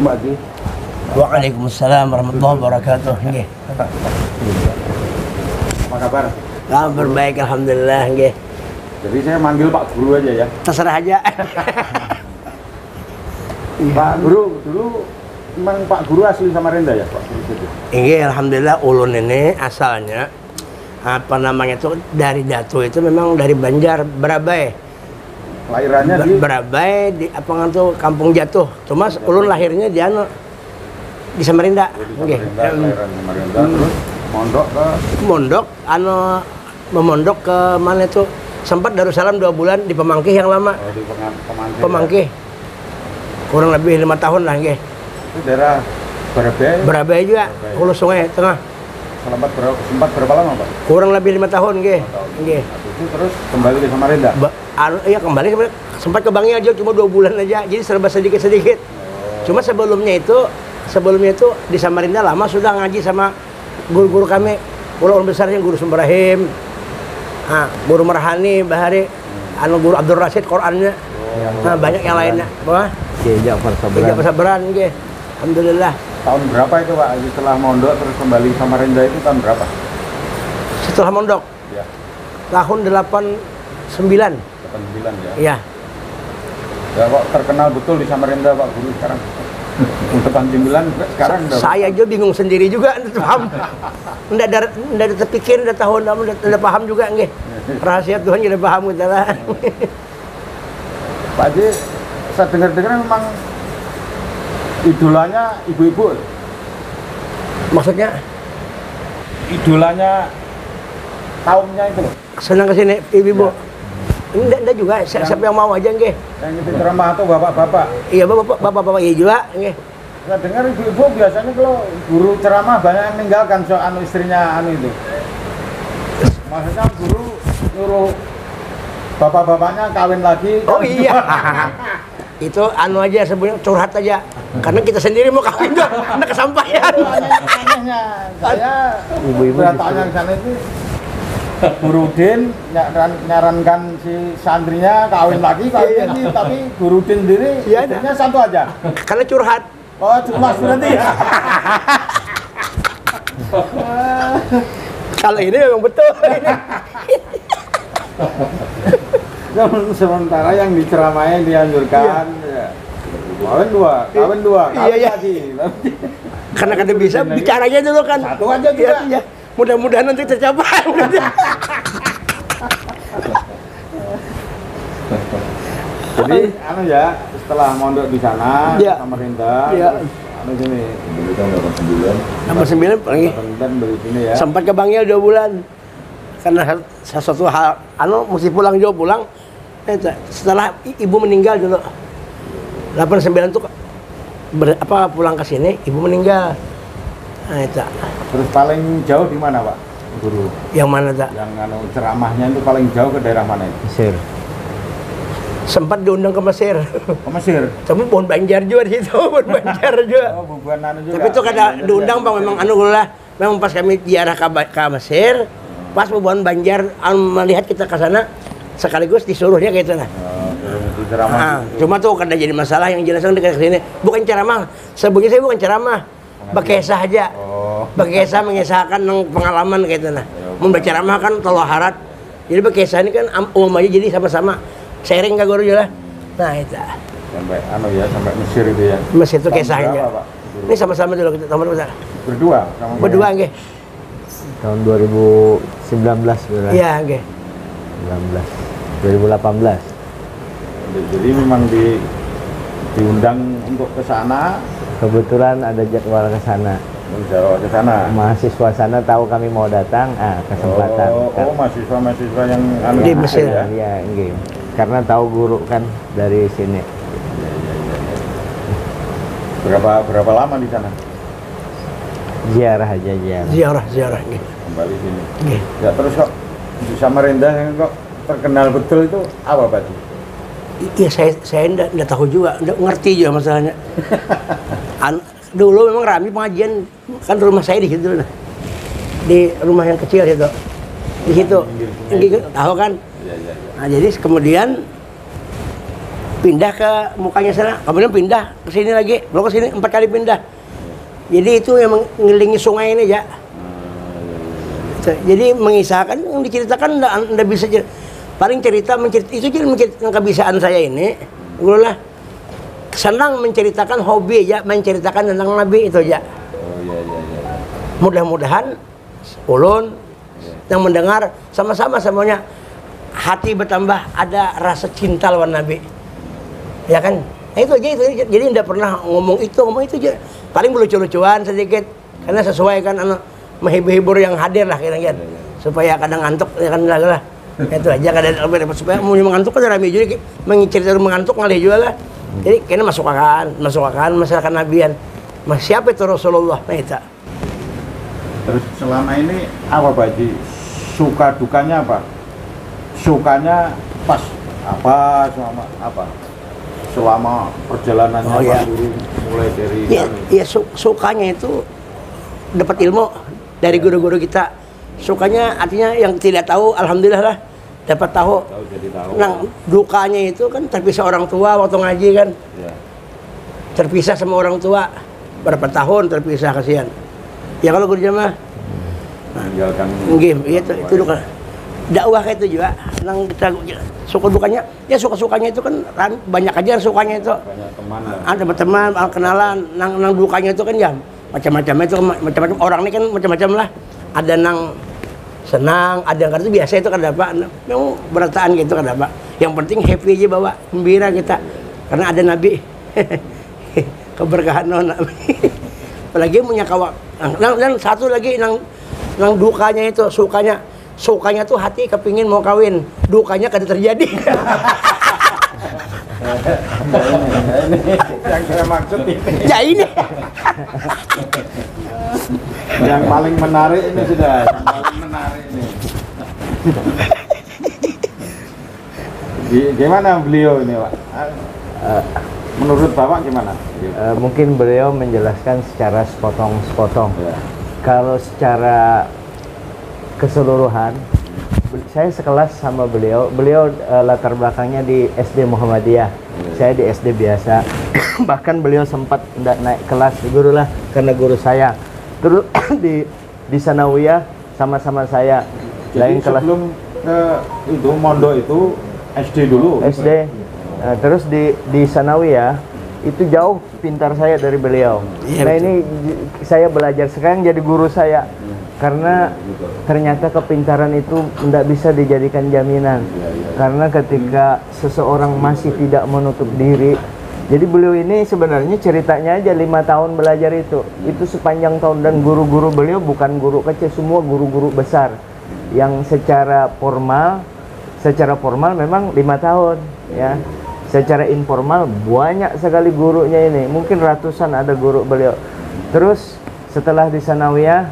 Mbak Haji. Waalaikumsalam warahmatullahi wabarakatuh. Nggih. Apa kabar? Kabar baik alhamdulillah nggih. Jadi saya manggil Pak Guru aja ya. Terserah aja. Pak Guru, dulu memang Pak Guru asli Samarinda ya, Pak Guru itu? Nggih, alhamdulillah ulun ini asalnya apa namanya itu dari Datu itu memang dari Banjar Berabai. Lahirannya di Berabai di apa tuh Kampung Jatuh. Cuma ulun lahirnya di anu di Samarinda. Nggih. Lahiran Samarinda, terus Mondok anu memondok ke mana itu? Sempat Darussalam 2 bulan di Pemangkih yang lama. di Pemangkih. Kurang lebih 5 tahun lah nggih. Itu daerah Berabai. Berabai juga, hulu sungai tengah. Sempat berapa lama, Pak? Kurang lebih 5 tahun nggih. Nggih. Itu terus kembali ke Samarinda. Iya kembali sempat ke Bangi aja cuma 2 bulan aja. Jadi serba sedikit-sedikit. Cuma sebelumnya itu di Samarinda lama sudah ngaji sama guru-guru kami. Ulun besarnya Guru Sumberahim. Guru Marhani Bahari, Guru Abdul Rasid Qurannya. Banyak yang lainnya. Wah. Ja'far Sabran nggih. Alhamdulillah. Tahun berapa itu, Pak? Setelah mondok terus kembali Samarinda itu tahun berapa? Setelah mondok? Ya. Tahun 89. 89 ya? Iya. Ya kok terkenal betul di Samarinda Pak Guru sekarang? Untuk 89 sekarang saya aja bingung sendiri juga, enggak paham. Enggak ada terpikir, enggak tahu, enggak paham juga nggih. Rahasia Tuhan kita paham kita lah. Pak Haji, saya dengar-dengar memang idolanya ibu-ibu. Maksudnya? Idolanya kaumnya itu loh. Senang ke sini ibu-ibu. Enggak juga, siapa yang mau aja nggih. Yang itu ceramah atau bapak-bapak. Iya, bapak-bapak iya juga nggih. Saya dengar ibu-ibu biasanya kalau guru ceramah banyak yang meninggalkan soal istrinya itu. Maksudnya guru nyuruh bapak-bapaknya kawin lagi. Oh iya. Itu aja sebenarnya curhat aja. Karena kita sendiri mau kawin dong, enggak kesampaian. Anehnya saya ibu-ibu tanya ke sana itu Guru Din nyarankan si santrinya kawin lagi, tapi Guru Din sendiri istrinya satu aja. Karena curhat. Oh, cuma berarti ya. Kalau ini memang betul. Sementara yang diceramai dianjurkan ya. Kawin dua, lagi. Karena kada bisa bicaranya dulu kan. Satu aja juga. Iya. Mudah-mudahan nanti tercapai. Jadi ya setelah mondok di sana Samarinda, sini nomor 9 lagi. Beli sini ya. Sempat ke Bangil 2 bulan. Karena sesuatu hal mesti pulang jauh pulang. Setelah ibu meninggal dulu. 89 tuh pulang ke sini ibu meninggal. Nah, itu. Terus paling jauh di mana, Pak Guru? Yang mana, Tak? Yang ceramahnya itu paling jauh ke daerah mana itu? Mesir. Sempat diundang ke Mesir. Ke Mesir? Tapi Bon Banjar juga di situ, Bon Banjar juga. Oh, bukan juga. Tapi itu kada diundang, Bang, memang lah. Memang pas kami ziarah ke Mesir, pas Bon Banjar melihat kita ke sana, sekaligus disuruhnya kayak itu lah. Cuma tuh kada jadi masalah, yang jelas kan dekat sini. Bukan ceramah, sebetulnya saya bukan ceramah. Berkisah aja. Berkisah mengisahkan pengalaman kayak itu nah. Membaca ceramah kan tolong harat. Jadi berkisah ini kan umum aja, jadi sama-sama sharing ke guru juga. Nah, itu. Sampai sampai Mesir itu ya. Mesir itu kisahnya. Ini sama-sama dulu kita nomor besar. Berdua nggih. Tahun 2019 berarti. Iya, nggih. 2018. Jadi memang diundang untuk ke sana. Kebetulan ada jadwal ke sana. Mahasiswa sana tahu kami mau datang, kesempatan. Mahasiswa yang di Mesir. Iya, nggih. Karena tahu guru kan dari sini. Berapa lama di sana? Ziarah aja Ziarah nggih. Kembali sini. Nggih. Ya terus kok di Samarinda yang kok terkenal betul itu apa, Pak? Iya, saya enggak tahu juga, enggak ngerti juga masalahnya. Dulu memang ramai pengajian, kan rumah saya di situ, di rumah yang kecil itu, di situ, tahu kan? Nah, jadi kemudian pindah ke mukanya sana, kemudian pindah ke sini lagi, belum ke sini 4 kali pindah. Jadi itu yang mengelilingi sungai ini ya. Jadi mengisahkan yang diceritakan nggak bisa paling cerita itu jadi menceritakan kebiasaan saya ini. Gue lah senang menceritakan hobi ya, menceritakan tentang Nabi itu aja. Mudah-mudahan ulun yang mendengar sama-sama semuanya hati bertambah ada rasa cinta lawan Nabi. Ya kan? Nah, itu aja itu. Jadi tidak pernah ngomong itu aja. Paling lucu-lucuan sedikit karena sesuai kan menghibur yang hadir lah kira-kira. Supaya kadang ngantuk ya kan lah. Itu aja kadang supaya mau mengantuk kan rame juga menceritakan mengantuk ngalih juga lah. Jadi kayaknya masuk akan masyarakat nabian. Mas siapa itu Rasulullah? Nah itu. Terus selama ini apa Pak Haji? Suka dukanya apa? Sukanya pas apa selama apa? Selama perjalanannya Pak Guru mulai dari sukanya itu dapat ilmu dari guru-guru kita. Sukanya artinya yang tidak tahu alhamdulillah lah dapat tahu. Nah, dukanya itu kan terpisah orang tua waktu ngaji kan. Ya. Terpisah sama orang tua berapa tahun terpisah kasihan. Ya kalau guru mah meninggalkan itu duka. Dakwah kayak itu juga nang kita suka dukanya ya suka-sukanya itu kan banyak aja sukanya itu banyak teman ada teman kenalan nang dukanya itu kan ya macam-macam itu macam-macam orang ini kan macam-macam lah ada nang senang ada yang itu biasa itu kan apa memang berataan gitu kan apa yang penting happy aja bawa gembira kita karena ada Nabi keberkahan Nabi apalagi punya kawan dan satu lagi nang dukanya itu sukanya tuh hati kepingin mau kawin, dukanya kada terjadi. Yang saya maksud ini. Ya ini. Yang paling menarik ini sudah, yang paling menarik ini. Gimana beliau ini Pak? Menurut Bapak gimana? Mungkin beliau menjelaskan secara sepotong-sepotong. Ya. Kalau secara keseluruhan, saya sekelas sama beliau. Beliau latar belakangnya di SD Muhammadiyah, saya di SD biasa. Bahkan beliau sempat naik kelas guru lah karena guru saya. Terus di Sanawiyah sama-sama saya. Jadi sebelum itu mondok itu SD dulu. SD. Terus di Sanawiyah itu jauh pintar saya dari beliau. Nah ini saya belajar sekarang jadi guru saya. Karena ternyata kepintaran itu tidak bisa dijadikan jaminan. Karena ketika seseorang masih tidak menutup diri, jadi beliau ini sebenarnya ceritanya aja 5 tahun belajar itu sepanjang tahun. Dan guru-guru beliau bukan guru kecil, semua guru-guru besar yang secara formal memang 5 tahun ya. Secara informal banyak sekali gurunya ini, mungkin ratusan ada guru beliau. Terus setelah di Sanawiyah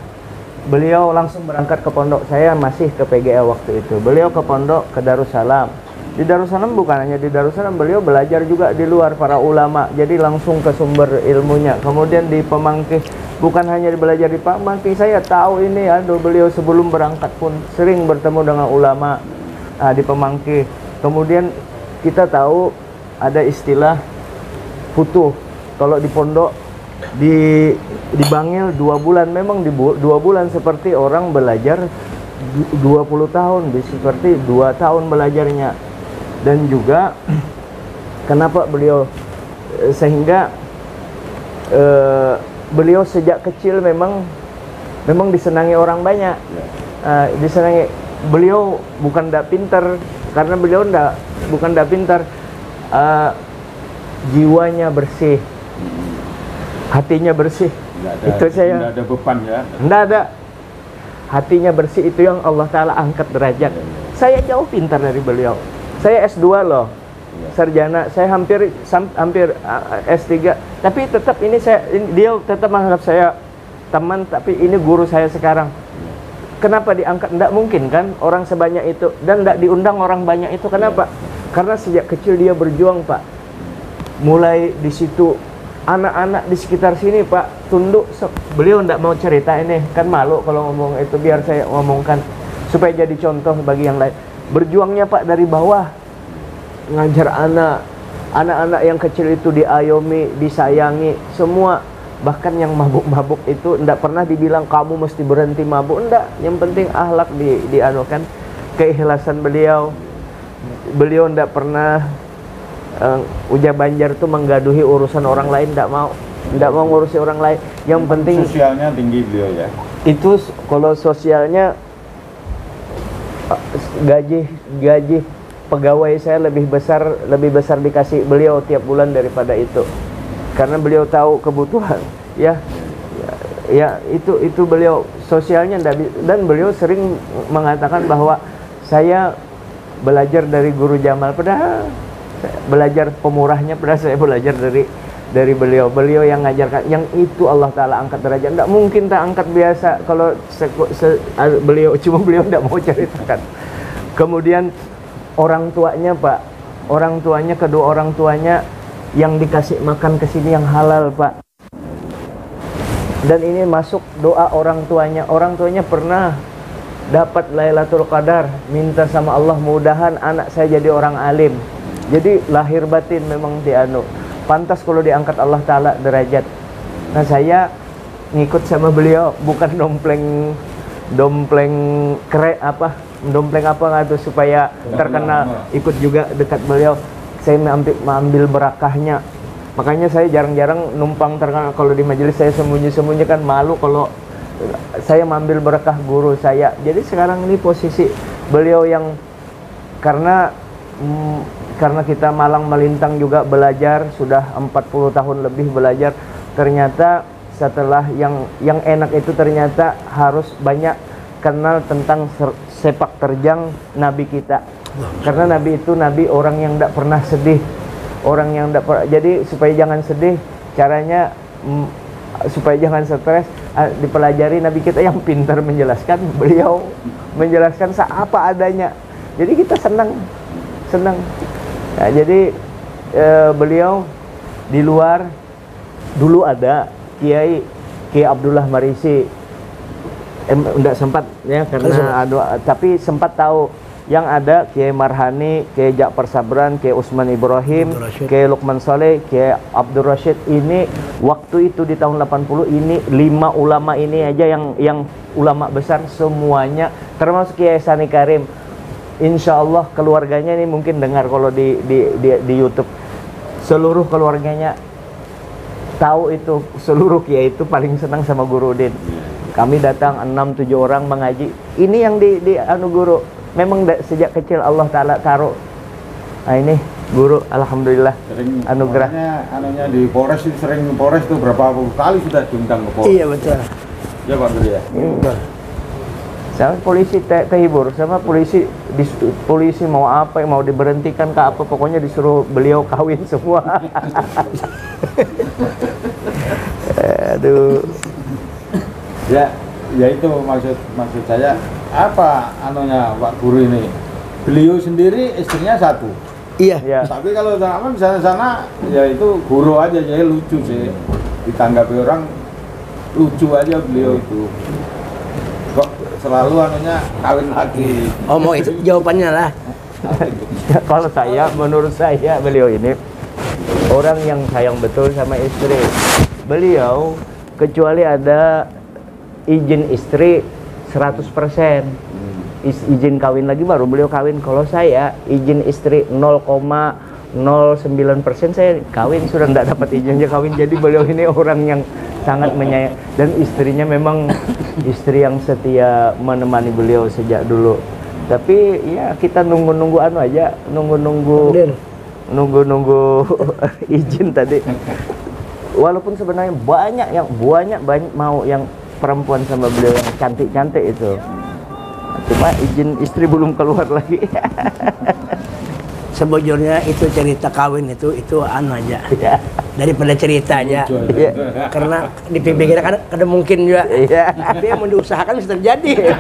beliau langsung berangkat ke pondok. Saya masih ke PGA waktu itu. Beliau ke pondok ke Darussalam. Di Darussalam bukan hanya di Darussalam, beliau belajar juga di luar para ulama. Jadi langsung ke sumber ilmunya. Kemudian di Pemangkih, bukan hanya belajar di Pemangkih, saya tahu ini beliau sebelum berangkat pun sering bertemu dengan ulama di Pemangkih. Kemudian kita tahu ada istilah futuh. Kalau di pondok di Bangil 2 bulan, memang di 2 bulan seperti orang belajar 20 tahun, seperti 2 tahun belajarnya. Dan juga kenapa beliau sehingga beliau sejak kecil memang disenangi orang banyak. Disenangi. Beliau bukan ndak pintar, karena beliau bukan ndak pintar, jiwanya bersih, hatinya bersih. Itu saya. Tidak ada beban ya. Tidak ada. Hatinya bersih, itu yang Allah Ta'ala angkat derajat. Saya jauh pintar dari beliau. Saya S2 loh, sarjana. Saya hampir S3. Tapi tetap dia tetap menganggap saya teman. Tapi ini guru saya sekarang. Kenapa diangkat? Tidak mungkin kan orang sebanyak itu. Dan tidak diundang orang banyak itu. Kenapa? Karena sejak kecil dia berjuang Pak. Mulai di situ. Anak-anak di sekitar sini Pak tunduk. Beliau tidak mau cerita ini, kan malu kalau ngomong itu, biar saya ngomongkan supaya jadi contoh bagi yang lain. Berjuangnya Pak dari bawah, ngajar anak, anak-anak yang kecil itu diayomi, disayangi, semua. Bahkan yang mabuk-mabuk itu enggak pernah dibilang kamu mesti berhenti mabuk, enggak. Yang penting akhlak dianukan, keikhlasan beliau. Beliau enggak pernah Uja Banjar tuh menggaduhi urusan orang lain, enggak mau ngurusi orang lain. Yang penting sosialnya tinggi beliau ya. Itu kalau sosialnya gaji pegawai saya lebih besar dikasih beliau tiap bulan daripada itu, karena beliau tahu kebutuhan ya itu beliau sosialnya dan beliau sering mengatakan bahwa saya belajar dari Guru Jamal, padahal belajar pemurahnya, padahal saya belajar dari beliau yang ngajarkan, yang itu Allah Ta'ala angkat derajat. Enggak mungkin tak angkat biasa kalau beliau tidak mau ceritakan. Kemudian orang tuanya Pak, kedua orang tuanya yang dikasih makan ke sini yang halal Pak. Dan ini masuk doa orang tuanya pernah dapat Lailatul Qadar, minta sama Allah mudahan anak saya jadi orang alim. Jadi lahir batin memang pantas kalau diangkat Allah Ta'ala derajat. Nah saya ngikut sama beliau, bukan dompleng nggak tuh supaya terkenal, ikut juga dekat beliau. Saya mengambil berakahnya. Makanya saya jarang-jarang numpang terkenal. Kalau di majelis saya sembunyi-sembunyi, kan malu kalau saya mengambil berkah guru saya. Jadi sekarang ini posisi beliau yang karena kita malang melintang juga belajar, sudah 40 tahun lebih belajar. Ternyata setelah yang enak itu ternyata harus banyak kenal tentang sepak terjang Nabi kita. Karena Nabi itu orang yang tidak pernah sedih, orang yang tidak pernah. Jadi supaya jangan sedih, caranya supaya jangan stres, dipelajari Nabi kita yang pintar menjelaskan. Beliau menjelaskan apa adanya. Jadi kita senang. Nah, jadi beliau di luar dulu ada Kiai Abdullah Marisi, enggak sempat ya karena tapi sempat tahu yang ada Kiai Marhani, Kiai Ja'far Sabran, Kiai Usman Ibrahim, Kiai Lukman Saleh, Kiai Abdul Rashid. Ini waktu itu di tahun 80 ini 5 ulama ini aja yang ulama besar semuanya, termasuk Kiai Sani Karim. Insya Allah keluarganya ini mungkin dengar kalau di YouTube. Seluruh keluarganya tahu itu, seluruh kiai itu paling senang sama Guru Udin. Kami datang 6-7 orang mengaji. Ini yang di guru. Memang sejak kecil Allah Ta'ala taruh. Nah ini guru, alhamdulillah sering anugerah. Anunya di Polres itu sering Polres itu berapa puluh kali sudah diundang ke Polres. Iya betul. Ya Pak Guru ya. Sama polisi terhibur, sama polisi mau apa, mau diberhentikan ke apa, pokoknya disuruh beliau kawin semua. Aduh. Ya itu maksud saya, apa anunya Pak Guru ini? Beliau sendiri istrinya satu. Iya. Ya. Tapi kalau di sana ya itu guru aja, jadi lucu sih. Ditanggapi orang lucu aja beliau itu. Kok selalu anunya kawin lagi. Oh mau itu jawabannya lah. Kalau menurut saya beliau ini orang yang sayang betul sama istri. Beliau kecuali ada izin istri 100%, izin kawin lagi baru beliau kawin. Kalau saya izin istri 0,09% saya kawin, sudah tidak dapat izinnya kawin. Jadi beliau ini orang yang sangat menyayang, dan istrinya memang istri yang setia menemani beliau sejak dulu. Tapi ya kita nunggu aja, nunggu izin tadi. Walaupun sebenarnya banyak mau yang perempuan sama beliau yang cantik-cantik itu. Cuma izin istri belum keluar lagi. Sebujurnya itu cerita kawin itu anu aja. Ya. Daripada cerita aja. Ya. Karena di PBG kan ada mungkin juga. Ya. Tapi yang mau diusahakan bisa terjadi.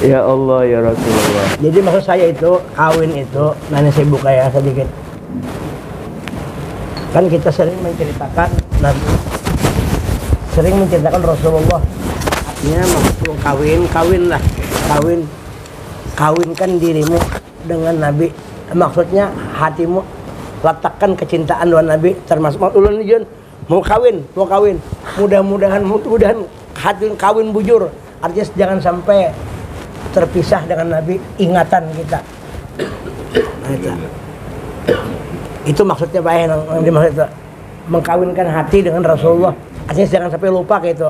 Ya Allah ya Rasulullah. Jadi maksud saya itu kawin itu, nanti saya buka ya sedikit. Kan kita sering menceritakan Rasulullah. Artinya maksud kawinkan dirimu dengan Nabi maksudnya hatimu letakkan kecintaan dengan Nabi, termasuk ulun Jun mau kawin, mudah-mudahan hati kawin bujur, artinya jangan sampai terpisah dengan Nabi ingatan kita. Nah, itu maksudnya Pak yang dimaksud itu mengkawinkan hati dengan Rasulullah, artinya jangan sampai lupa gitu.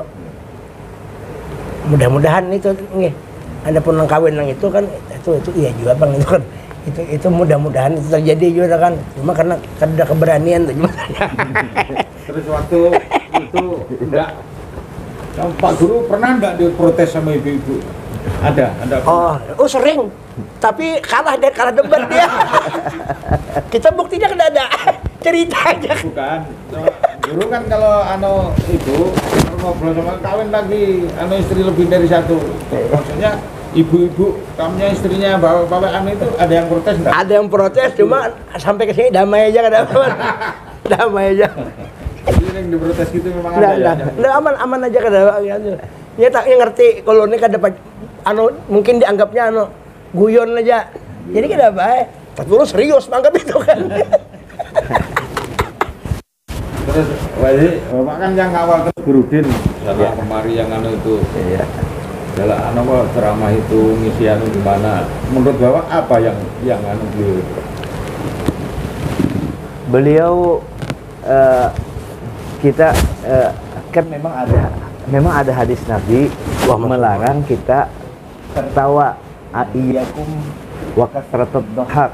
Mudah-mudahan itu nih, ada pun yang kawin yang itu kan itu iya juga Bang, itu kan itu mudah-mudahan itu terjadi juga kan, cuma karena ada keberanian tuh gimana. Terus waktu itu enggak, Pak Guru pernah enggak diprotes sama ibu-ibu? Ada. Oh sering, tapi kalah debat dia. Kita buktinya kan ada cerita aja. Bukan, Guru kan kalau itu ngobrol sama kawin lagi, istri lebih dari satu, maksudnya ibu-ibu, kamunya istrinya bapak itu ada yang protes enggak? Ada yang protes, cuma sampai ke sini damai aja kan, damai aja. Jadi yang diprotes gitu memang ada ya? Nggak, aman aja kan. Ya tak ngerti kalau ini kan dapat mungkin dianggapnya guyon aja. Jadi kita baik, tapi lu serius menganggap itu kan. Terus Bapak kan yang awal terus Gurudin sana kemari yang itu. Iya. Dalam ceramah itu ngisi gimana? Menurut Bapak apa yang beliau kita kan memang ada hadis Nabi melarang kita tertawa, iyyakum wa kasratud dhahak.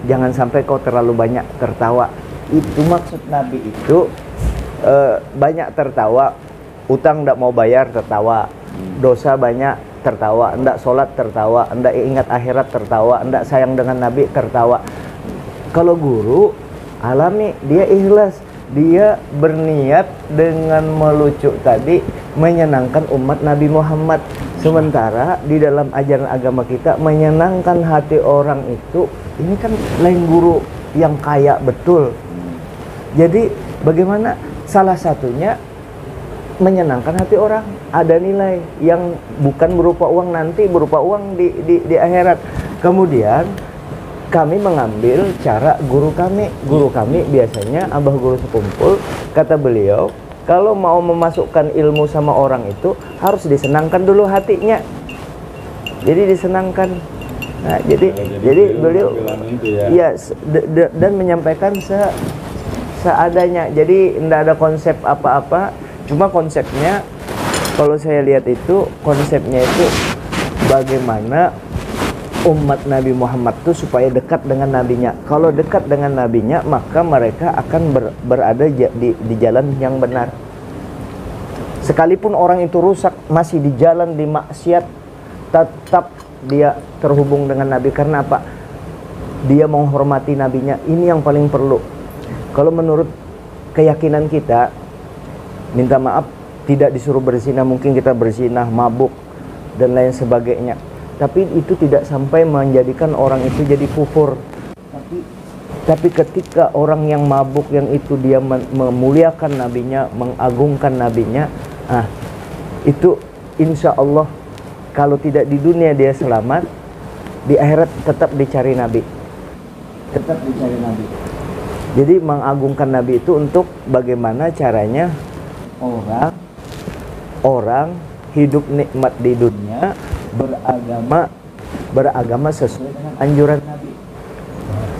Jangan sampai kau terlalu banyak tertawa. Itu maksud Nabi itu banyak tertawa, utang ndak mau bayar tertawa, dosa banyak tertawa, ndak sholat tertawa, ndak ingat akhirat tertawa, ndak sayang dengan Nabi tertawa. Kalau guru alami, dia ikhlas, dia berniat dengan melucu tadi menyenangkan umat Nabi Muhammad. Sementara di dalam ajaran agama kita menyenangkan hati orang itu, ini kan lain guru yang kaya betul. Jadi bagaimana salah satunya menyenangkan hati orang, ada nilai yang bukan berupa uang, nanti berupa uang di akhirat. Kemudian kami mengambil cara guru kami biasanya Abah Guru Sekumpul, kata beliau, kalau mau memasukkan ilmu sama orang itu harus disenangkan dulu hatinya. Jadi disenangkan. Nah, jadi beliau ya dan menyampaikan seadanya. Jadi tidak ada konsep apa-apa, cuma konsepnya kalau saya lihat itu konsepnya itu bagaimana umat Nabi Muhammad itu supaya dekat dengan nabinya. Kalau dekat dengan nabinya, maka mereka akan berada di jalan yang benar. Sekalipun orang itu rusak, masih di jalan di maksiat, tetap dia terhubung dengan nabi. Karena apa? Dia menghormati nabinya. Ini yang paling perlu. Kalau menurut keyakinan kita, minta maaf, tidak disuruh berzina, mungkin kita berzina, mabuk dan lain sebagainya. Tapi itu tidak sampai menjadikan orang itu jadi kufur. Tapi ketika orang yang mabuk yang itu dia memuliakan nabinya, mengagungkan nabinya, itu insya Allah kalau tidak di dunia dia selamat, di akhirat tetap dicari nabi. Tetap dicari nabi. Jadi mengagungkan nabi itu untuk bagaimana caranya orang hidup nikmat di dunia, beragama sesuai dengan anjuran Nabi.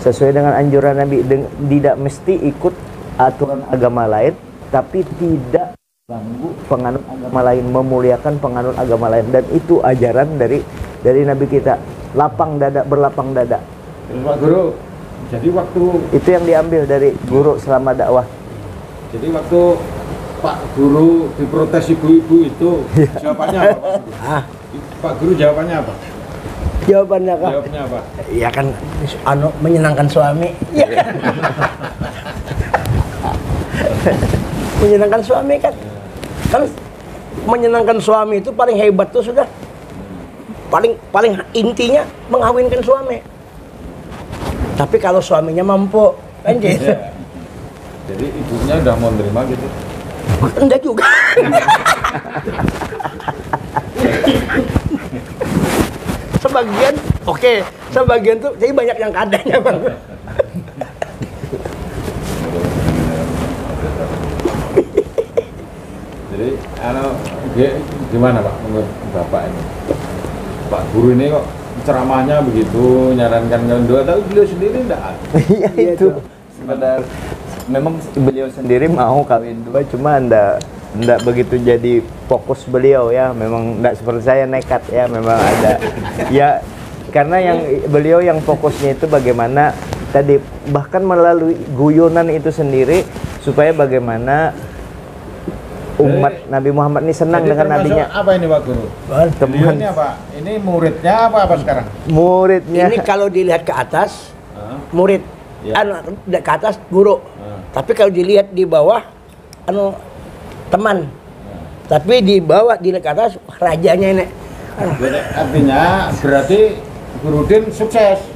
Sesuai dengan anjuran Nabi, tidak mesti ikut aturan agama lain, tapi tidak ganggu penganut agama lain, memuliakan penganut agama lain. Dan itu ajaran dari Nabi kita, lapang dada, berlapang dada. Pak Guru, jadi waktu itu yang diambil dari guru selama dakwah. Jadi waktu Pak Guru diprotes ibu-ibu itu, jawabannya apa? Pak Guru jawabannya apa? Jawabannya apa? Ya kan menyenangkan suami. Ya. Menyenangkan suami kan menyenangkan suami itu paling hebat tuh sudah. Paling intinya mengawinkan suami. Tapi kalau suaminya mampu kan gitu. Jadi ibunya udah mau nerima gitu. Enggak juga. sebagian oke, sebagian tuh jadi banyak yang kadanya bang. Jadi, gimana Pak menurut Bapak ini? Pak Guru ini kok ceramahnya begitu, nyarankan kalian doa, tapi beliau sendiri enggak ada. Iya itu. Sebenarnya memang beliau sendiri mau kawin dua, cuma ndak begitu jadi fokus beliau ya. Memang ndak seperti saya nekat ya, memang ada. Ya karena yang beliau yang fokusnya itu bagaimana tadi, bahkan melalui guyonan itu sendiri supaya bagaimana umat Nabi Muhammad ini senang Jadi dengan nabinya. Apa ini Pak Guru? Beliau ini apa? Ini muridnya apa sekarang? Muridnya. Ini kalau dilihat ke atas murid, Ya. ke atas guru. Tapi kalau dilihat di bawah teman. Tapi di bawah dilihat ke atas rajanya ini. Jadi artinya berarti Guru Udin sukses.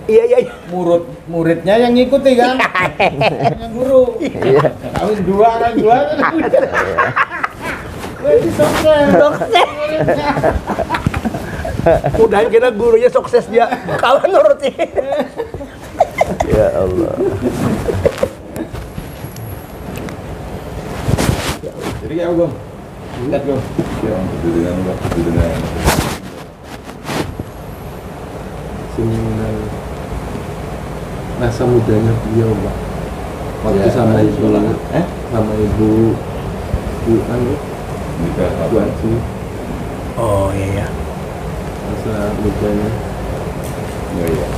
Iya. Muridnya yang ngikuti kan? Yang guru. Kawin dua kan. Jadi sukses. Udah kira gurunya sukses dia. Kawan nurutin. Ya Allah. Jadi ya Bang. Lihat Bang. Ya, dengan seniman rasa mudanya beliau Pak waktu sama ibu sama ibu Bu Aji. Oh iya. Rasa mudanya. iya.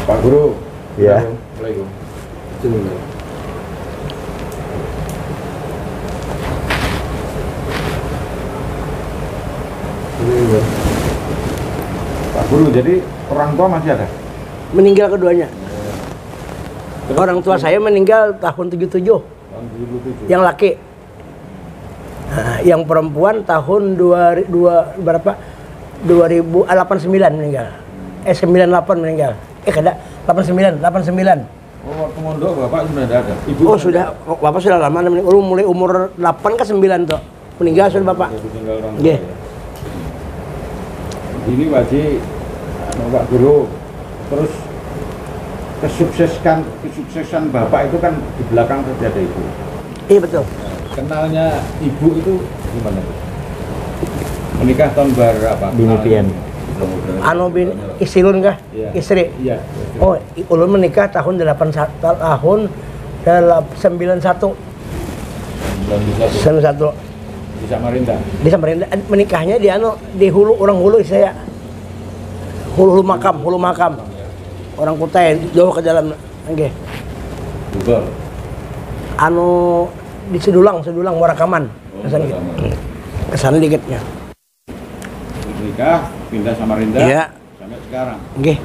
Pak Guru. Ya. Assalamualaikum. Seniman. Pak Guru, jadi orang tua masih ada? Meninggal keduanya. Orang tua saya meninggal tahun 77. Tahun 77. Yang laki. Nah, yang perempuan tahun 2089 meninggal. 98 meninggal. Kada 89. Oh, waktu mondok Bapak sudah tidak ada? Ibu Oh sudah, Bapak sudah lama mulai umur 8 ke 9 tuh. Meninggal sudah Bapak. Sudah tinggal orang tua. Nggih. Ya. Ini wajib Pak Guru, terus kesuksesan Bapak itu kan di belakang kerja ada Ibu. Iya betul. Kenalnya Ibu itu gimana? Menikah tahun berapa? Binipian. Bin Isilun kah? Iya. Istri. Iya. Oh, ulun menikah tahun 91. 91. 91. Di Samarinda. Di Samarinda menikahnya di Hulu, orang Hulu saya. Hulu makam. Orang Kutai jauh ke dalam nggih. Bogor. Di Sedulang Warakaman. Kesana dikitnya. Nikah, pindah Samarinda. Iya. Sampai sekarang. Nggih.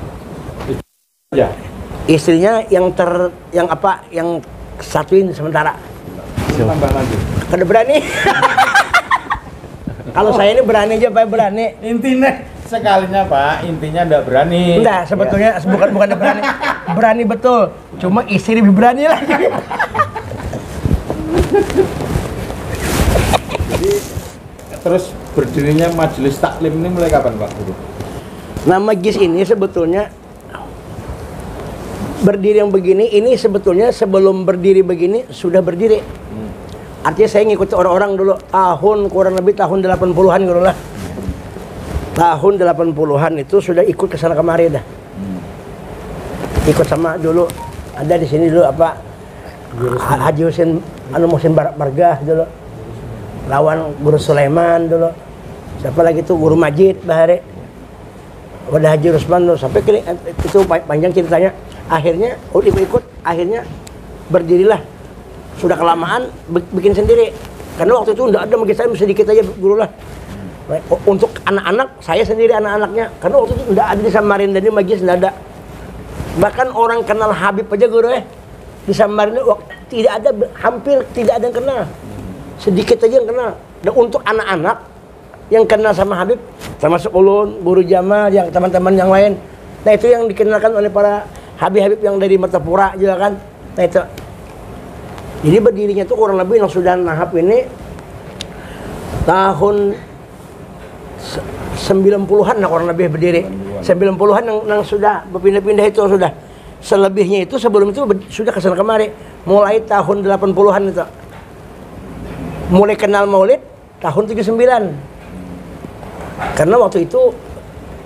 Ya. Istrinya yang satuin sementara. Tambah lagi. Kada berani. Kalau saya ini berani aja, Pak, berani. Intinya sekalinya Pak, intinya enggak berani. Enggak, sebetulnya bukan berani. Berani betul. Cuma istri lebih berani lagi. Jadi terus berdirinya majelis taklim ini mulai kapan Pak Guru? Nah, majelis ini sebetulnya berdiri yang begini ini sebetulnya sebelum berdiri begini sudah berdiri. Artinya saya ngikuti orang-orang dulu kurang lebih tahun 80-an gitu lah. Tahun 80-an itu sudah ikut ke sana kemari dah. Ikut sama dulu ada di sini dulu Haji Husin Muhsin Bargah dulu. Lawan Guru Sulaiman dulu. Siapa lagi tuh Guru Majid Bahare. Udah Haji Rusman dulu sampai itu panjang ceritanya. Akhirnya ikut akhirnya berdirilah. Sudah kelamaan bikin sendiri karena waktu itu enggak ada bagi saya sedikit aja guru lah untuk anak-anak saya sendiri anak-anaknya karena waktu itu enggak ada di Samarinda ini majelis enggak ada, bahkan orang kenal Habib aja guru di Samarinda tidak ada, hampir tidak ada yang kenal, sedikit aja yang kenal. Dan untuk anak-anak yang kenal sama Habib termasuk ulun, Guru Jamal, yang teman-teman yang lain, nah itu yang dikenalkan oleh para Habib-Habib yang dari Martapura juga kan. Nah itu jadi berdirinya itu kurang lebih yang sudah nahap ini tahun 90-an lah kurang lebih berdiri. 90-an yang sudah berpindah-pindah itu sudah. Selebihnya itu sebelum itu sudah kesana kemari. Mulai tahun 80-an itu. Mulai kenal Maulid tahun 79. Karena waktu itu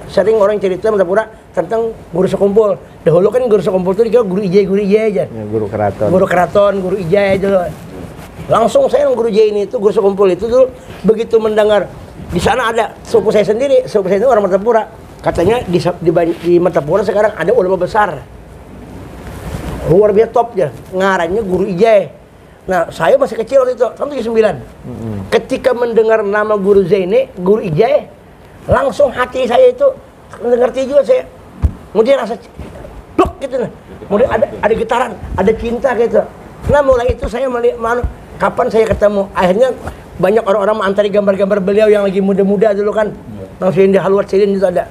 sering orang cerita Martapura tentang guru sekumpul. Dahulu kan guru sekumpul itu dikira guru ijai aja. Ya, guru keraton. Guru keraton, guru ijai dulu. Langsung saya guru ijai ini itu guru sekumpul itu dulu begitu mendengar di sana ada suku saya sendiri, suku saya itu orang Martapura. Katanya di Martapura sekarang ada ulama besar. Luar biasa top ya, ngarannya guru ijai. Nah, saya masih kecil waktu itu, tahun 79. Ketika mendengar nama guru Zaini, guru ijai, langsung hati saya itu ngerti juga saya. Kemudian rasa blok gitu nah. Kemudian ada getaran, ada cinta gitu. Nah, mulai itu saya melihat kapan saya ketemu. Akhirnya banyak orang-orang mengantari gambar-gambar beliau yang lagi muda-muda dulu kan. Langsung di Halwat Sidin itu ada.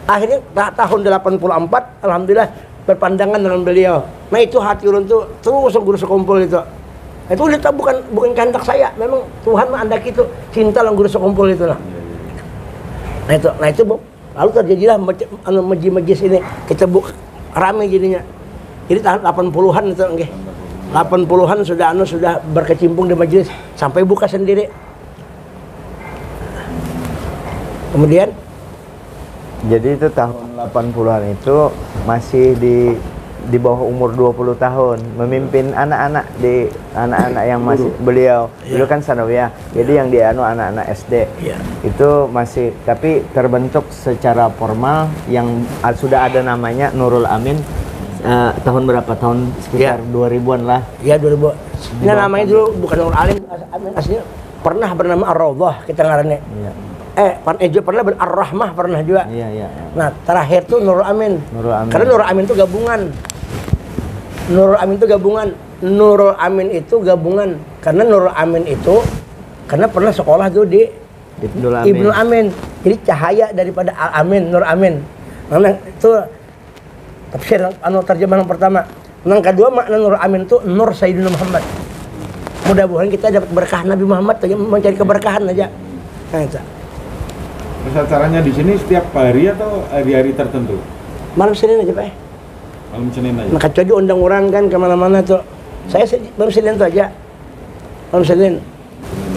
Akhirnya tahun 84, alhamdulillah berpandangan dengan beliau. Nah, itu hati ulun tuh terus guru sekumpul itu. Itu udah bukan kehendak saya, memang Tuhan mengendaki itu cinta dengan guru sekumpul itu lah. Nah itu lalu terjadilah majlis ini kita ramai jadinya. Jadi tahun 80-an itu nggih. 80-an sudah berkecimpung di majelis sampai buka sendiri. Kemudian jadi itu tahun 80-an itu masih di bawah umur 20 tahun memimpin anak-anak yang masih beliau dulu kan sanawiyah. Jadi yang anak-anak SD itu masih tapi terbentuk secara formal yang sudah ada namanya Nurul Amin tahun berapa? Tahun sekitar 2000-an lah. Iya 2000. Nah namanya dulu bukan Nurul Amin aslinya pernah bernama Ar-Rawdah kita ngarannya. Pernah Ar-Rahmah pernah juga. Iya. Nah, terakhir tuh Nurul Amin. Karena Nurul Amin itu gabungan. Nurul Amin itu gabungan. Karena Nurul Amin itu pernah sekolah tuh di Ibnu Amin. Jadi cahaya daripada Al-Amin, Nur Amin. Nah, itu tafsir terjemahan yang pertama. Yang kedua makna Nurul Amin itu Nur Sayyidina Muhammad. Mudah-mudahan kita dapat berkah Nabi Muhammad aja, mencari keberkahan aja. Nah, itu. Terus acaranya di sini setiap hari atau hari-hari tertentu? Malam Senin aja Pak. Malam Senin aja? Nah, kecuali undang orang kan kemana-mana tuh. Saya malam Senin tuh aja. Malam Senin.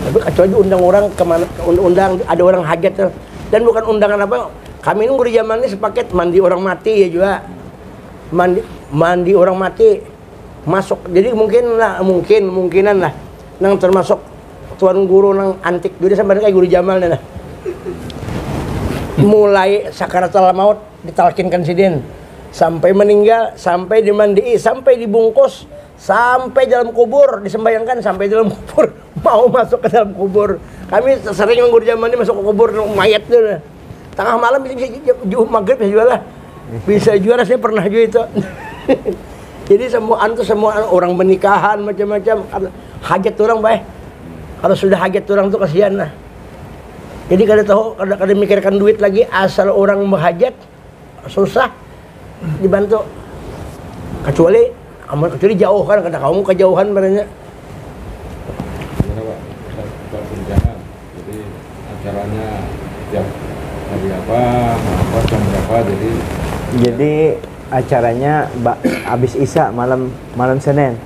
Tapi kecuali undang orang kemana, undang ada orang hajat tuh. Dan bukan undangan apa. Kami ini di zaman ini sepaket mandi orang mati ya juga. Mandi orang mati. Masuk. Jadi mungkinan lah. Nang termasuk tuan guru nang antik juga sampai kayak guru Jamal nah. Mulai sakaratul maut ditalkinkan sidin sampai meninggal, sampai dimandii, sampai dibungkus, sampai dalam kubur disembayangkan, sampai dalam kubur mau masuk ke dalam kubur. Kami sering guru zaman ini masuk ke kubur mayat tuh. Tengah malam bisa maghrib juga lah. Bisa juga rasanya pernah juga itu. Jadi semua orang pernikahan macam-macam hajat orang baik. Kalau sudah hajat orang tuh kasihan lah. Jadi kada mikirkan duit lagi, asal orang berhajat susah dibantu. Kecuali jauh kan, kata kamu kejauhan barangnya. Gimana Pak tunjangan? Jadi acaranya tiap hari apa jam berapa? Jadi acaranya habis Isya malam Senin.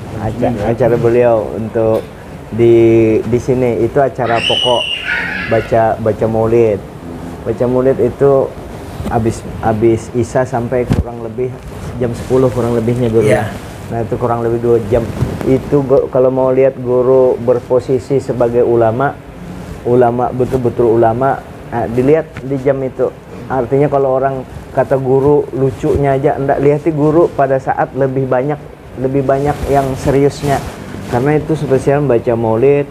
Acara beliau untuk di sini itu acara pokok. Baca maulid itu habis Isya sampai kurang lebih jam 10 kurang lebihnya dulu. Nah itu kurang lebih 2 jam. Itu kalau mau lihat guru berposisi sebagai ulama betul-betul ulama, dilihat di jam itu. Artinya kalau orang kata guru lucunya aja, ndak lihati guru pada saat lebih banyak yang seriusnya. Karena itu spesial baca maulid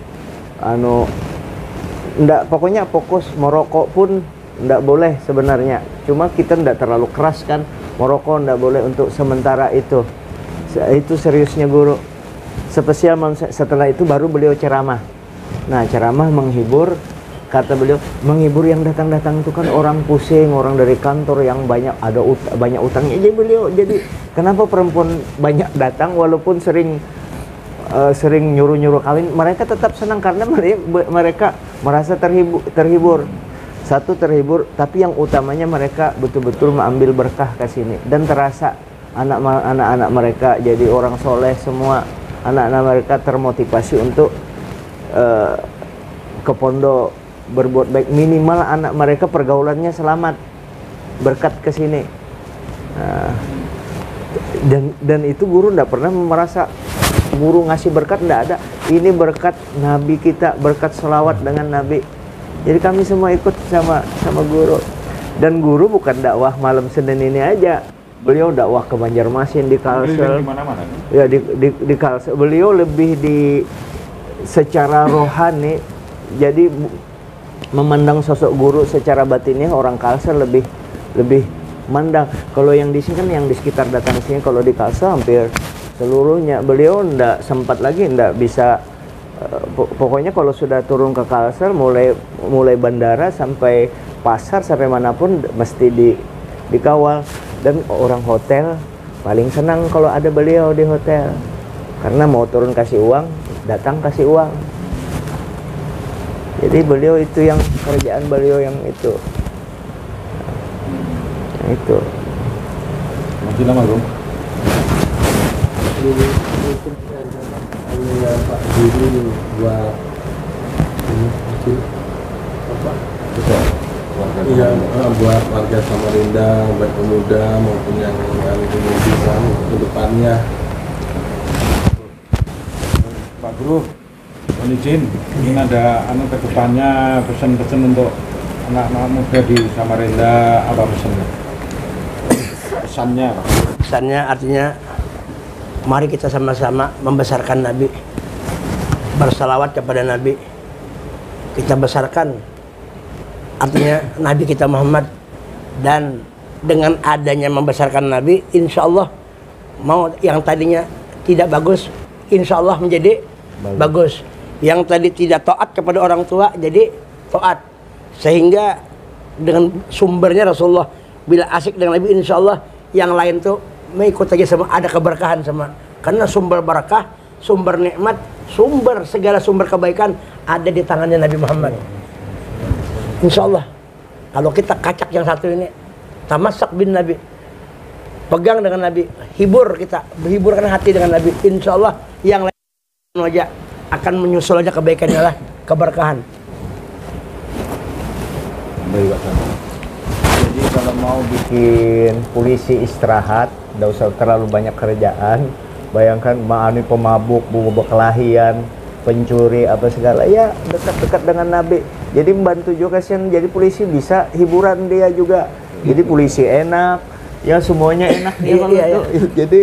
ndak, pokoknya fokus. Merokok pun ndak boleh sebenarnya, cuma kita ndak terlalu keras kan. Merokok ndak boleh untuk sementara itu seriusnya guru. Spesial setelah itu baru beliau ceramah. Nah ceramah menghibur, kata beliau menghibur yang datang itu kan orang pusing, orang dari kantor yang banyak banyak utangnya. Jadi kenapa perempuan banyak datang walaupun sering nyuruh kawin, mereka tetap senang karena mereka merasa terhibur. Satu terhibur, tapi yang utamanya mereka betul-betul mengambil berkah ke sini dan terasa anak-anak mereka jadi orang soleh semua. Anak-anak mereka termotivasi untuk ke pondok berbuat baik, minimal anak mereka pergaulannya selamat berkat ke sini. Dan itu guru tidak pernah merasa guru ngasih berkat, tidak ada. Ini berkat Nabi kita, berkat selawat dengan Nabi. Jadi kami semua ikut sama guru. Dan guru bukan dakwah malam Senin ini aja. Beliau dakwah ke Banjarmasin, di Kalsel. Ya di Kalsel. Beliau lebih di secara rohani. Jadi memandang sosok guru secara batinnya orang Kalsel lebih mandang. Kalau yang di sini kan yang di sekitar datang sini, kalau di Kalsel hampir seluruhnya. Beliau ndak sempat lagi, ndak bisa. Pokoknya kalau sudah turun ke Kalsel, mulai bandara sampai pasar sampai manapun mesti dikawal. Dan orang hotel paling senang kalau ada beliau di hotel, karena mau turun kasih uang, datang kasih uang. Jadi beliau itu yang kerjaan beliau yang itu. Itu. Masih lama bro? Ya Pak Diri buat ini kecil apa? Iya, buat warga Samarinda, baik pemuda maupun yang kemudian ke depannya. Pak Guru, mohon izin, ingin ada ke depannya pesan-pesan untuk anak-anak muda di Samarinda, apa pesannya? Pesannya artinya mari kita sama-sama membesarkan Nabi, bersalawat kepada Nabi. Kita besarkan artinya Nabi kita Muhammad, dan dengan adanya membesarkan Nabi, insya Allah mau yang tadinya tidak bagus, insya Allah menjadi bagus. Yang tadi tidak taat kepada orang tua jadi taat, sehingga dengan sumbernya Rasulullah bila asik dengan Nabi, insya Allah yang lain tuh mengikut aja, sama ada keberkahan sama, karena sumber barakah, sumber nikmat, sumber segala sumber kebaikan ada di tangannya Nabi Muhammad. Insya Allah kalau kita kacak yang satu ini, tamasak bin Nabi, pegang dengan Nabi, hiburkan hati dengan Nabi, insya Allah yang lain aja akan menyusul aja kebaikannya lah, keberkahan. Jadi kalau mau bikin polisi istirahat, nggak usah terlalu banyak kerjaan. Bayangkan Ma'ani pemabuk, berkelahian, pencuri apa segala, ya dekat-dekat dengan Nabi. Jadi membantu juga kasihan. Jadi polisi bisa hiburan dia juga. Jadi polisi enak, ya semuanya enak ya kalau itu. Jadi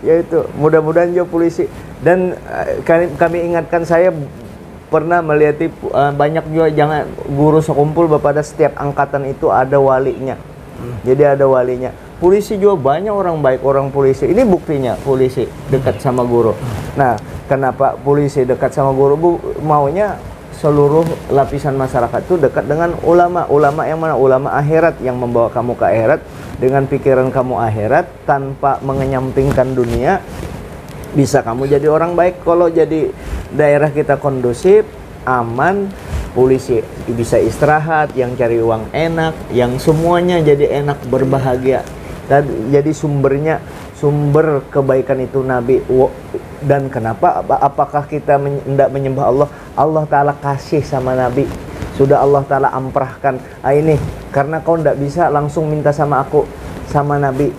ya itu mudah-mudahan juga polisi. Dan kami ingatkan, saya pernah melihat banyak juga, jangan guru sekumpul pada setiap angkatan itu ada walinya. Jadi ada walinya. Polisi juga banyak orang baik, orang polisi. Ini buktinya polisi dekat sama guru. Nah, kenapa polisi dekat sama guru? Maunya seluruh lapisan masyarakat itu dekat dengan ulama. Ulama yang mana? Ulama akhirat, yang membawa kamu ke akhirat dengan pikiran kamu akhirat tanpa mengenyampingkan dunia. Bisa kamu jadi orang baik. Kalau jadi daerah kita kondusif, aman, polisi bisa istirahat, yang cari uang enak, yang semuanya jadi enak, berbahagia. Dan jadi sumber kebaikan itu Nabi. Dan kenapa? Apakah kita hendak menyembah Allah? Allah Ta'ala kasih sama Nabi. Sudah Allah Ta'ala amprahkan. Ini karena kau tidak bisa langsung minta sama aku, sama Nabi.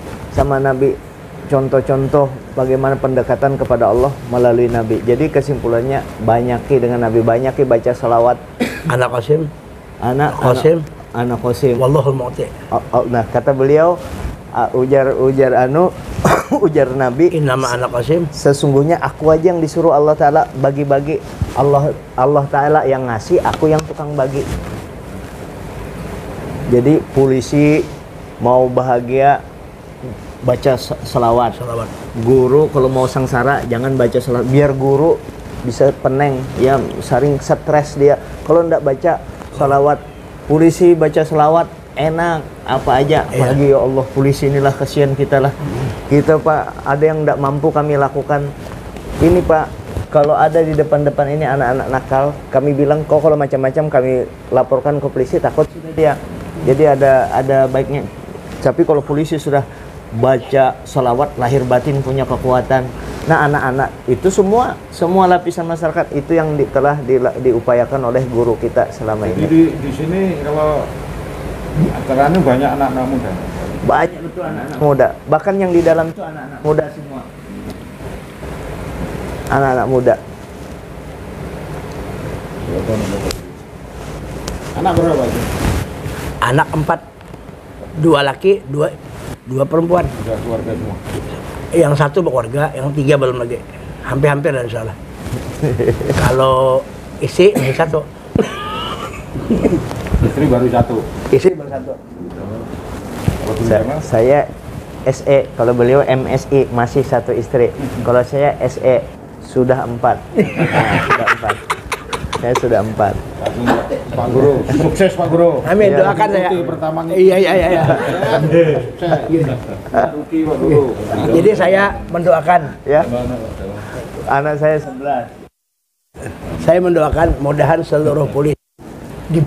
Contoh-contoh bagaimana pendekatan kepada Allah melalui Nabi. Jadi kesimpulannya, banyaki dengan Nabi, banyaki baca salawat. Anak Qasim. Wallahul mu'ti. Nah, kata beliau, ujar ujar Nabi, nama anak Qasim, sesungguhnya aku aja yang disuruh Allah Ta'ala bagi-bagi. Allah Ta'ala yang ngasih, aku yang tukang bagi. Jadi polisi mau bahagia baca selawat. Guru kalau mau sengsara jangan baca selawat, biar guru bisa peneng, ya sering stres dia kalau ndak baca selawat. Polisi baca selawat enak, apa aja. Apalagi ya Allah, polisi inilah kasihan kita lah. Kita Pak, ada yang ndak mampu kami lakukan. Ini Pak, kalau ada di depan-depan ini anak-anak nakal, kami bilang kok kalau macam-macam kami laporkan ke polisi, takut sudah dia. Jadi ada baiknya. Tapi kalau polisi sudah baca salawat, lahir batin punya kekuatan. Nah, anak-anak itu semua lapisan masyarakat itu yang telah diupayakan oleh guru kita selama Jadi ini. di sini kalau acaranya banyak anak-anak muda. Banyak betul anak-anak muda. Bahkan yang di dalam itu anak-anak muda semua. Anak-anak muda. Anak berapa itu? Anak 4, 2 laki, 2 perempuan. Sudah keluarga semua. Yang 1 berkeluarga, yang 3 belum lagi. Hampir-hampir dan salah. Kalau istri masih 1. Istri baru 1. Istri baru 1. Saya SE, kalau beliau MSI, masih 1 istri. Kalau saya SE, sudah 4. Nah, sudah 4. Saya sudah 4. Pak Guru, sukses Pak Guru. Amin, Ya, doakan saya. Pertama Iya. Ruki Pak Guru. Jadi saya mendoakan, Ya. Anak saya 11. saya mendoakan mudahan seluruh polisi di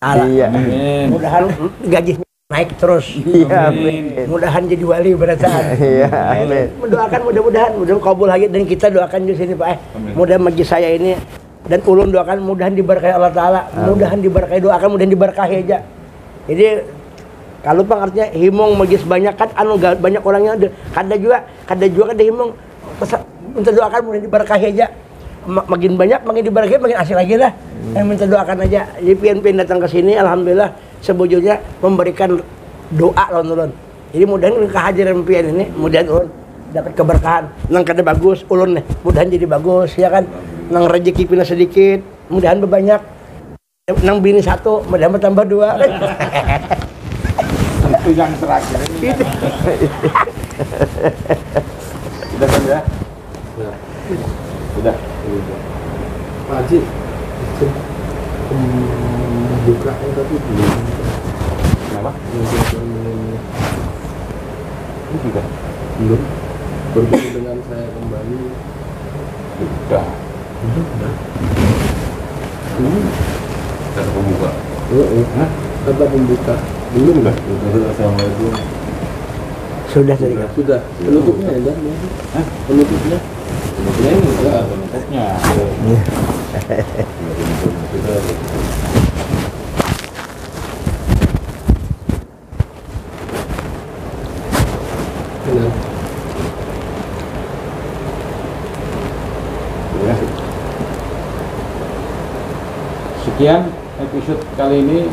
Iya. Amin. mudahan gajinya naik terus. Iya, amin. Mudahan jadi wali berataan. Iya, amin. Mendoakan mudah-mudahan kabul lagi, dan kita doakan di sini Pak. Mudah majlis saya ini dan ulun doakan mudahan diberkahi Allah Taala, mudahan diberkahi, doakan mudahan diberkahi aja. Jadi kalau Bang artinya himong majlis banyak kan banyak orangnya kada juga kada himong minta doakan mudahan diberkahi aja. Makin banyak makin diberkahi makin asik lagi lah. Minta doakan aja. Jadi pian-pian datang ke sini alhamdulillah sebujurnya memberikan doa ulun. Jadi mudahan kehadiran pian ini mudahan ulun dapat keberkahan. Nang kada bagus ulun nih, mudahan jadi bagus ya kan. Nang rezeki pina sedikit, mudahan berbanyak. Nang bini 1, mudahan bertambah 2 kan. Itu yang terakhir ini. Sudah kan ya? Sudah. Pak Haji, bukaan tapi belum. Kenapa? Ini sudah. Belum. Bertemu dengan saya kembali. Sudah. Kata pembuka. Kata pembuka. Belum lah. Assalamualaikum. Sudah tadi. Sudah. Penutupnya ya, Dan? Penutupnya. Penutupnya ini enggak. Penutupnya. Benar. Sekian episode kali ini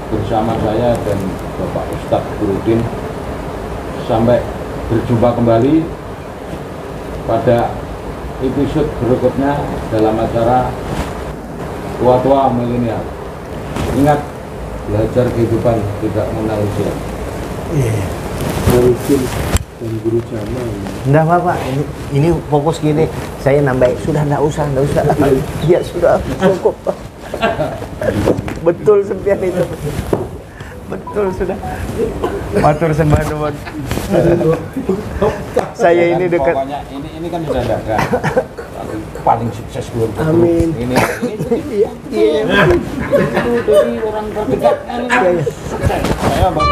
bersama saya dan Bapak Ustadz Burudin. Sampai berjumpa kembali pada episode berikutnya dalam acara Tua-Tua Milenial. Ingat, belajar kehidupan tidak mengenal usia. Mungkin dan guru Jamal. Enggak Bapak, ini fokus gini. Saya nambah, sudah enggak usah. Ya sudah cukup. Betul sempian itu. Betul sudah. Matur sembah nuwun. Saya ini dekat. Pokoknya ini kan sudah dagang. Paling sukses dulu. Amin. Ini Iya. itu dari orang terdekat. Sukses. Saya Bang.